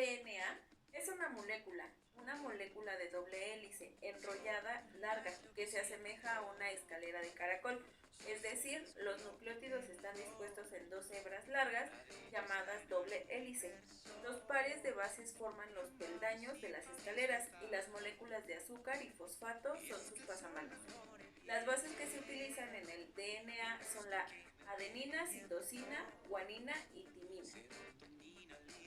DNA es una molécula de doble hélice, enrollada, larga, que se asemeja a una escalera de caracol, es decir, los nucleótidos están dispuestos en dos hebras largas, llamadas doble hélice. Los pares de bases forman los peldaños de las escaleras y las moléculas de azúcar y fosfato son sus pasamanos. Las bases que se utilizan en el DNA son la adenina, citosina, guanina y timina.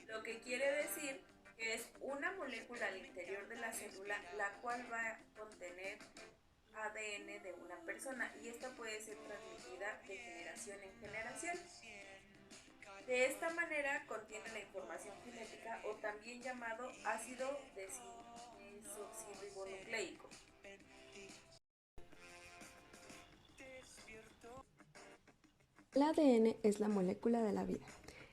Lo que quiere decir que es una molécula al interior de la célula la cual va a contener ADN de una persona y esta puede ser transmitida de generación en generación. De esta manera contiene la información genética o también llamado ácido desoxirribonucleico. El ADN es la molécula de la vida.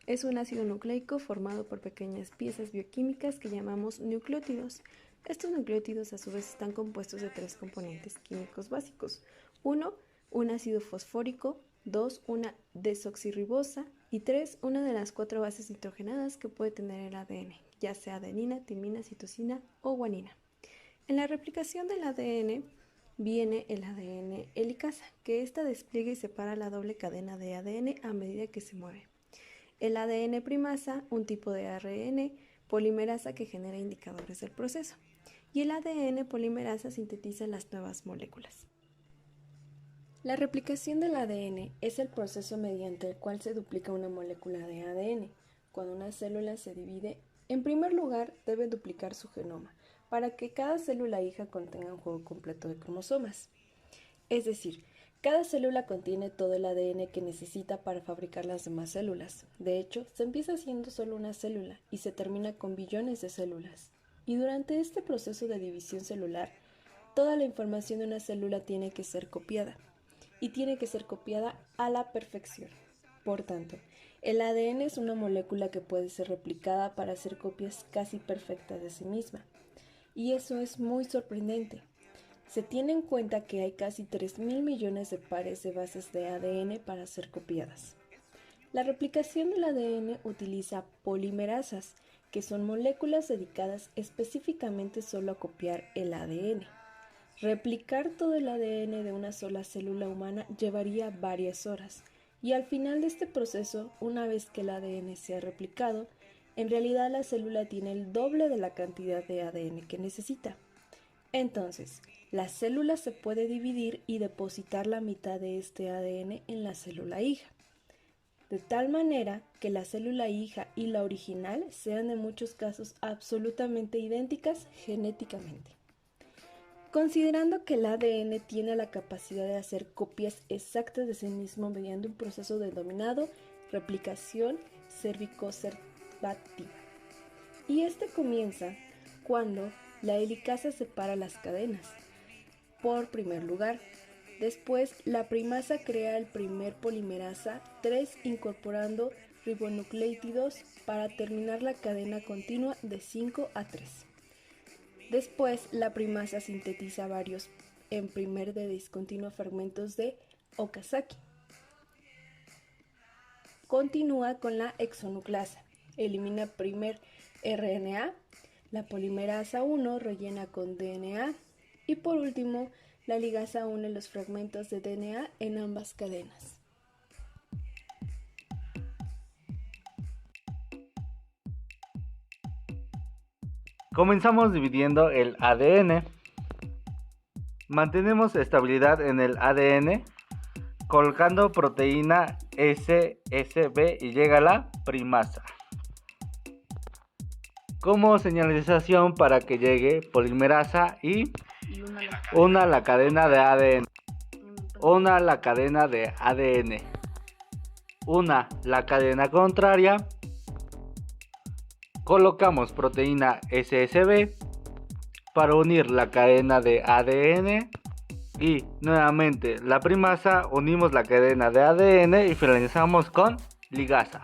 Es un ácido nucleico formado por pequeñas piezas bioquímicas que llamamos nucleótidos. Estos nucleótidos a su vez están compuestos de tres componentes químicos básicos. 1. Un ácido fosfórico. 2. Una desoxirribosa. Y 3. Una de las 4 bases nitrogenadas que puede tener el ADN, ya sea adenina, timina, citosina o guanina. En la replicación del ADN viene el ADN helicasa, que ésta despliega y separa la doble cadena de ADN a medida que se mueve. El ADN primasa, un tipo de ARN polimerasa que genera indicadores del proceso. Y el ADN polimerasa sintetiza las nuevas moléculas. La replicación del ADN es el proceso mediante el cual se duplica una molécula de ADN. Cuando una célula se divide, en primer lugar debe duplicar su genoma, para que cada célula hija contenga un juego completo de cromosomas. Es decir, cada célula contiene todo el ADN que necesita para fabricar las demás células. De hecho, se empieza siendo solo una célula y se termina con billones de células. Y durante este proceso de división celular, toda la información de una célula tiene que ser copiada. Y tiene que ser copiada a la perfección. Por tanto, el ADN es una molécula que puede ser replicada para hacer copias casi perfectas de sí misma. Y eso es muy sorprendente. Se tiene en cuenta que hay casi 3.000 millones de pares de bases de ADN para ser copiadas. La replicación del ADN utiliza polimerasas, que son moléculas dedicadas específicamente solo a copiar el ADN. Replicar todo el ADN de una sola célula humana llevaría varias horas, y al final de este proceso, una vez que el ADN se ha replicado, en realidad la célula tiene el doble de la cantidad de ADN que necesita. Entonces, la célula se puede dividir y depositar la mitad de este ADN en la célula hija, de tal manera que la célula hija y la original sean en muchos casos absolutamente idénticas genéticamente. Considerando que el ADN tiene la capacidad de hacer copias exactas de sí mismo mediante un proceso denominado replicación cervicoservativa. Y este comienza cuando la helicasa separa las cadenas, por primer lugar. Después, la primasa crea el primer polimerasa 3 incorporando ribonucleótidos para terminar la cadena continua de 5 a 3. Después, la primasa sintetiza varios en primer de discontinuo fragmentos de Okazaki. Continúa con la hexanucleasa. Elimina primer RNA, la polimerasa 1 rellena con DNA y por último, la ligasa une los fragmentos de DNA en ambas cadenas. Comenzamos dividiendo el ADN. Mantenemos estabilidad en el ADN colocando proteína SSB y llega la primasa. Como señalización para que llegue polimerasa y una la cadena de ADN. Una la cadena de ADN. Una la cadena contraria. Colocamos proteína SSB para unir la cadena de ADN y nuevamente la primasa, unimos la cadena de ADN y finalizamos con ligasa.